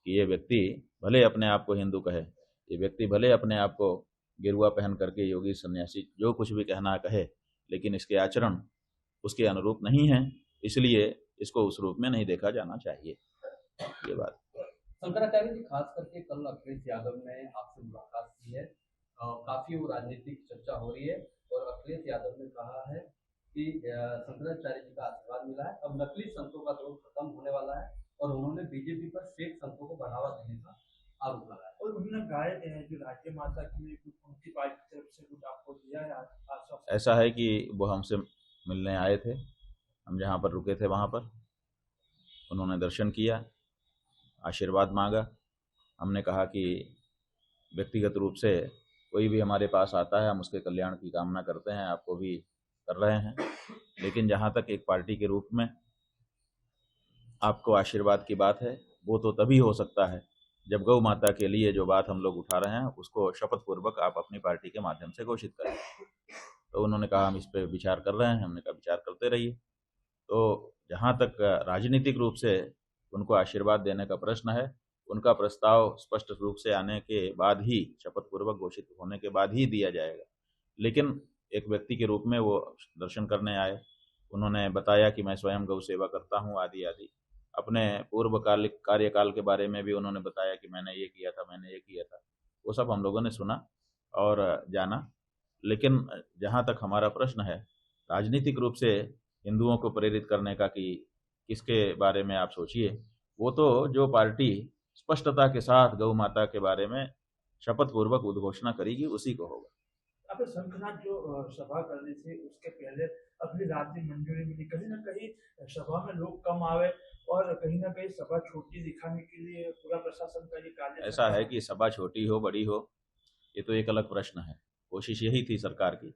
कि ये व्यक्ति भले अपने आप को हिंदू कहे, ये व्यक्ति भले अपने आप को गेरुआ पहन करके योगी सन्यासी जो कुछ भी कहना कहे, लेकिन इसके आचरण उसके अनुरूप नहीं है, इसलिए इसको उस रूप में नहीं देखा जाना चाहिए। ये बात। शंकराचार्य जी, खास करके कल अखिलेश यादव ने आपसे मुलाकात की है, काफी वो राजनीतिक चर्चा हो रही है और अखिलेश यादव ने कहा है कि शंकराचार्य जी का आशीर्वाद मिला है, अब नकली संतों का दौर खत्म होने वाला है और उन्होंने बीजेपी पर फेक संतों को बढ़ावा देने का आरोप लगाया। और उन्होंने गाय जो राज्य माता के लिए कुछ उनकी पार्टी की तरफ से कुछ आपको दिया है आश्वासन? ऐसा है कि वो हमसे मिलने आए थे, हम जहाँ पर रुके थे वहाँ पर उन्होंने दर्शन किया, आशीर्वाद मांगा। हमने कहा कि व्यक्तिगत रूप से कोई भी हमारे पास आता है हम उसके कल्याण की कामना करते हैं, आपको भी कर रहे हैं, लेकिन जहाँ तक एक पार्टी के रूप में आपको आशीर्वाद की बात है, वो तो तभी हो सकता है जब गौ माता के लिए जो बात हम लोग उठा रहे हैं उसको शपथ पूर्वक आप अपनी पार्टी के माध्यम से घोषित करें। तो उन्होंने कहा हम इस पर विचार कर रहे हैं। हमने कहा विचार करते रहिए। तो जहाँ तक राजनीतिक रूप से उनको आशीर्वाद देने का प्रश्न है, उनका प्रस्ताव स्पष्ट रूप से आने के बाद ही, शपथ पूर्वक घोषित होने के बाद ही दिया जाएगा। लेकिन एक व्यक्ति के रूप में वो दर्शन करने आए, उन्होंने बताया कि मैं स्वयं गौ सेवा करता हूँ आदि आदि। अपने पूर्वकालिक कार्यकाल के बारे में भी उन्होंने बताया कि मैंने ये किया था, मैंने ये किया था। वो सब हम लोगों ने सुना और जाना। लेकिन जहाँ तक हमारा प्रश्न है राजनीतिक रूप से हिंदुओं को प्रेरित करने का कि किसके बारे में आप सोचिए, वो तो जो पार्टी स्पष्टता के साथ गौ माता के बारे में शपथ पूर्वक उद्घोषणा करेगी उसी को होगा। अब शंखनाथ जो सभा करनी थी उसके पहले अपनी राज्य मंजूरी मिली, कहीं ना कहीं सभा में लोग कम आवे और कहीं ना कहीं सभा छोटी दिखाने के लिए पूरा प्रशासन का ये कार्य। ऐसा है कि सभा छोटी हो बड़ी हो ये तो एक अलग प्रश्न है। कोशिश यही थी सरकार की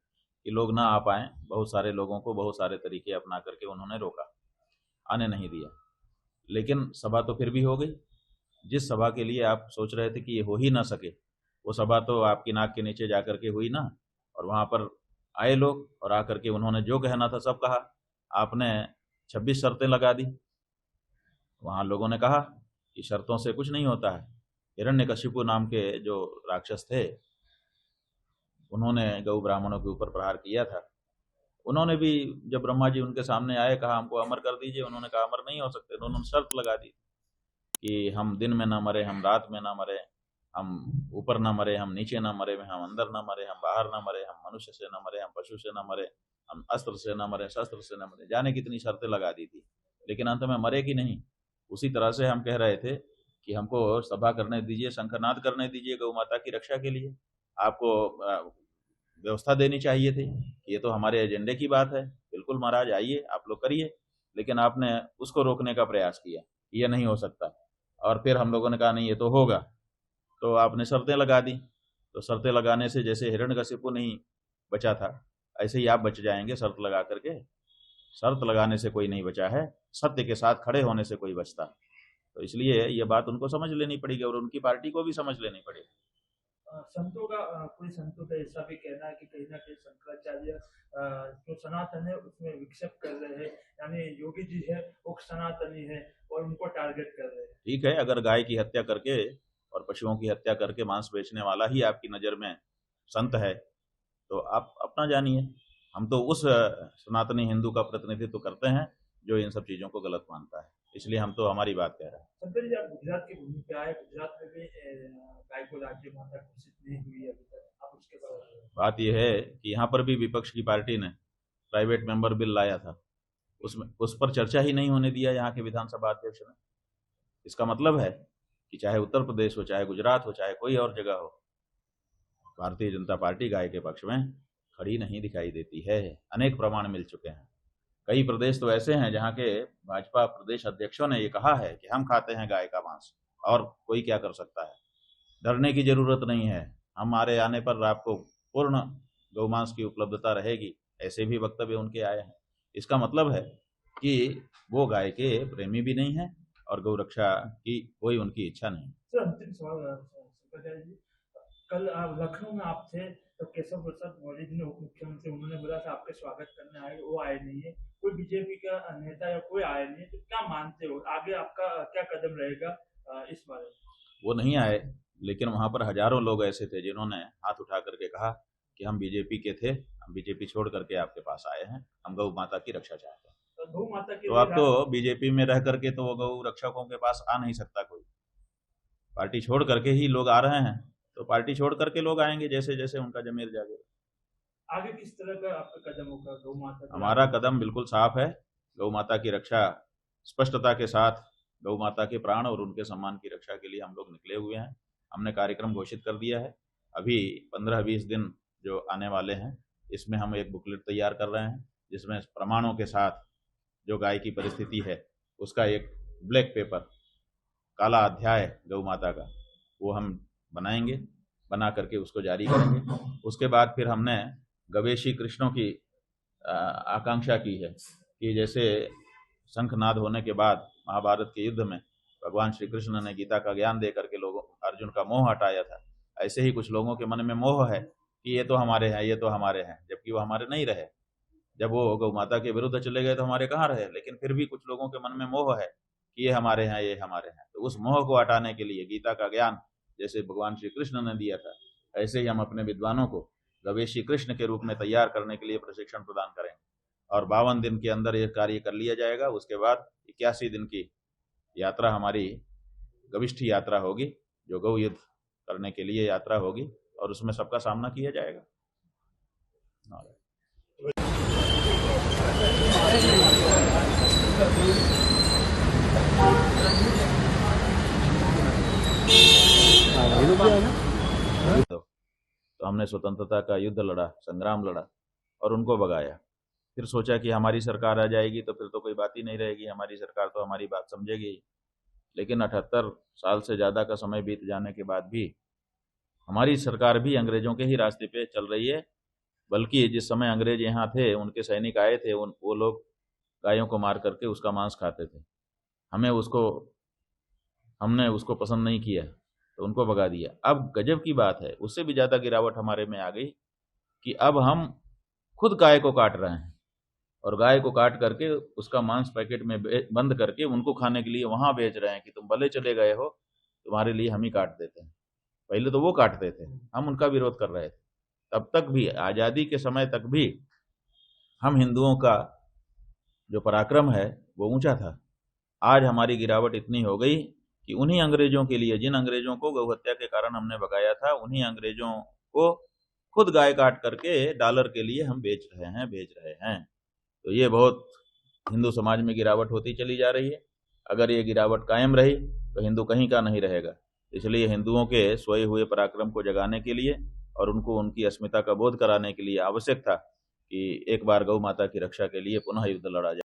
कि लोग ना आ पाएं। बहुत सारे लोगों को बहुत सारे तरीके अपना करके उन्होंने रोका, आने नहीं दिया, लेकिन सभा तो फिर भी हो गई। जिस सभा के लिए आप सोच रहे थे कि ये हो ही ना सके, वो सभा तो आपकी नाक के नीचे जा करके हुई ना। और वहाँ पर आए लोग और आकर के उन्होंने जो कहना था सब कहा। आपने 26 शर्तें लगा दी। वहाँ लोगों ने कहा कि शर्तों से कुछ नहीं होता है। हिरण्यकशिपु नाम के जो राक्षस थे उन्होंने गौ ब्राह्मणों के ऊपर प्रहार किया था। उन्होंने भी जब ब्रह्मा जी उनके सामने आए कहा हमको अमर कर दीजिए, उन्होंने कहा अमर नहीं हो सकते। उन्होंने शर्त लगा दी कि हम दिन में ना मरे, हम रात में ना मरे, हम ऊपर ना मरे, हम नीचे ना मरे, हम अंदर ना मरे, हम बाहर ना मरे, हम मनुष्य से ना मरे, हम पशु से ना मरे, हम अस्त्र से ना मरे, शस्त्र से ना मरे। जाने कितनी शर्तें लगा दी थी, लेकिन अंत में मरे कि नहीं। उसी तरह से हम कह रहे थे कि हमको सभा करने दीजिए, शंखनाद करने दीजिए गौ माता की रक्षा के लिए। आपको व्यवस्था देनी चाहिए थी। ये तो हमारे एजेंडे की बात है, बिल्कुल महाराज आइए आप लोग करिए। लेकिन आपने उसको रोकने का प्रयास किया, ये नहीं हो सकता। और फिर हम लोगों ने कहा नहीं ये तो होगा, तो आपने शर्तें लगा दी। तो शर्तें लगाने से जैसे हिरण्यकशिपु नहीं बचा था, ऐसे ही आप बच जाएंगे शर्त लगा करके। शर्त लगाने से कोई नहीं बचा है, सत्य के साथ खड़े होने से कोई बचता। तो इसलिए ये बात उनको समझ लेनी पड़ेगी और उनकी पार्टी को भी समझ लेनी पड़ेगी। संतों का कोई संतों का ऐसा भी कहना है कि कहीं ना कहीं शंकराचार्य जो सनातन है उसमें विक्षेप कर रहे हैं, यानी योगी जी है वो सनातनी है और उनको टारगेट कर रहे हैं। ठीक है, अगर गाय की हत्या करके और पशुओं की हत्या करके मांस बेचने वाला ही आपकी नज़र में संत है तो आप अपना जानिए। हम तो उस सनातनी हिंदू का प्रतिनिधित्व करते हैं जो इन सब चीज़ों को गलत मानता है, इसलिए हम तो हमारी बात कह रहे हैं। शंकर जी, आप गुजरात की भूमि पे आए, गुजरात में भी गाय को राज्य माता घोषित नहीं हुई है अभी तक, आप उसके बारे में? बात यह है कि यहाँ पर भी विपक्ष की पार्टी ने प्राइवेट मेंबर बिल लाया था, उसमें उस पर चर्चा ही नहीं होने दिया यहाँ के विधानसभा अध्यक्ष ने। इसका मतलब है कि चाहे उत्तर प्रदेश हो, चाहे गुजरात हो, चाहे कोई और जगह हो, भारतीय जनता पार्टी गाय के पक्ष में खड़ी नहीं दिखाई देती है। अनेक प्रमाण मिल चुके हैं। कई प्रदेश तो ऐसे हैं जहाँ के भाजपा प्रदेश अध्यक्षों ने ये कहा है कि हम खाते हैं गाय का मांस, और कोई क्या कर सकता है। डरने की जरूरत नहीं है, हमारे आने पर आपको पूर्ण गौमांस की उपलब्धता रहेगी, ऐसे भी वक्तव्य उनके आए हैं। इसका मतलब है कि वो गाय के प्रेमी भी नहीं है और गौरक्षा की कोई उनकी इच्छा नहीं। सर, अंतिम सवाल शंकराचार्य जी, कल आप लखनऊ में आप थे तो केशव प्रसाद मौर्य जी ने उप मुख्यमंत्री, उन्होंने बोला था आपके स्वागत करने आए, वो आए नहीं है। कोई बीजेपी का नेता या कोई आया नहीं है, तो क्या मानते हो आगे आपका क्या कदम रहेगा इस बारे में? वो नहीं आए, लेकिन वहां पर हजारों लोग ऐसे थे जिन्होंने हाथ उठा करके कहा कि हम बीजेपी के थे, हम बीजेपी छोड़ करके आपके पास आए हैं, हम गौ माता की रक्षा चाहते हैं। तो गौ माता के तो लिए अब तो बीजेपी में रह करके तो वो गौ रक्षकों के पास आ नहीं सकता कोई, पार्टी छोड़ करके ही लोग आ रहे हैं, तो पार्टी छोड़ करके लोग आएंगे जैसे जैसे उनका जमीर जागे। आगे किस तरह का आपका कदम होगा गौ माता के? हमारा कदम बिल्कुल साफ है, गौ माता की रक्षा स्पष्टता के साथ, गौ माता के प्राण और उनके सम्मान की रक्षा के लिए हम लोग निकले हुए हैं। हमने कार्यक्रम घोषित कर दिया है। अभी 15-20 दिन जो आने वाले हैं, इसमें हम एक बुकलेट तैयार कर रहे हैं जिसमें प्रमाणों के साथ जो गाय की परिस्थिति है उसका एक ब्लैक पेपर, काला अध्याय गौ माता का, वो हम बनाएंगे, बना करके उसको जारी करेंगे। उसके बाद फिर हमने गवेशी कृष्णों की आकांक्षा की है कि जैसे शंखनाद होने के बाद महाभारत के युद्ध में भगवान श्री कृष्ण ने गीता का ज्ञान दे करके लोगों अर्जुन का मोह हटाया था, ऐसे ही कुछ लोगों के मन में मोह है कि ये तो हमारे हैं, ये तो हमारे हैं, जबकि वो हमारे नहीं रहे। जब वो गौ माता के विरुद्ध चले गए तो हमारे कहाँ रहे, लेकिन फिर भी कुछ लोगों के मन में मोह है कि ये हमारे हैं, ये हमारे हैं। तो उस मोह को हटाने के लिए गीता का ज्ञान जैसे भगवान श्री कृष्ण ने दिया था, ऐसे ही हम अपने विद्वानों को गवेशी कृष्ण के रूप में तैयार करने के लिए प्रशिक्षण प्रदान करेंगे और 52 दिन के अंदर यह कार्य कर लिया जाएगा। उसके बाद 81 दिन की यात्रा हमारी गविष्ठी यात्रा होगी, जो गौ युद्ध करने के लिए यात्रा होगी, और उसमें सबका सामना किया जाएगा। तो हमने स्वतंत्रता का युद्ध लड़ा, संग्राम लड़ा और उनको भगाया। फिर सोचा कि हमारी सरकार आ जाएगी तो फिर तो कोई बात ही नहीं रहेगी, हमारी सरकार तो हमारी बात समझेगी। लेकिन 78 साल से ज़्यादा का समय बीत जाने के बाद भी हमारी सरकार भी अंग्रेजों के ही रास्ते पे चल रही है। बल्कि जिस समय अंग्रेज यहाँ थे, उनके सैनिक आए थे, वो लोग गायों को मार करके उसका मांस खाते थे। हमने उसको पसंद नहीं किया तो उनको भगा दिया। अब गजब की बात है, उससे भी ज़्यादा गिरावट हमारे में आ गई कि अब हम खुद गाय को काट रहे हैं और गाय को काट करके उसका मांस पैकेट में बंद करके उनको खाने के लिए वहाँ बेच रहे हैं कि तुम भले चले गए हो, तुम्हारे लिए हम ही काट देते हैं। पहले तो वो काटते थे, हम उनका विरोध कर रहे थे। तब तक भी, आज़ादी के समय तक भी हम हिंदुओं का जो पराक्रम है वो ऊंचा था। आज हमारी गिरावट इतनी हो गई कि उन्हीं अंग्रेजों के लिए, जिन अंग्रेजों को गौ हत्या के कारण हमने भगाया था, उन्हीं अंग्रेजों को खुद गाय काट करके डॉलर के लिए हम बेच रहे हैं। तो ये बहुत हिंदू समाज में गिरावट होती चली जा रही है। अगर ये गिरावट कायम रही तो हिंदू कहीं का नहीं रहेगा। इसलिए हिंदुओं के सोए हुए पराक्रम को जगाने के लिए और उनको उनकी अस्मिता का बोध कराने के लिए आवश्यक था कि एक बार गौ माता की रक्षा के लिए पुनः युद्ध लड़ा जाए।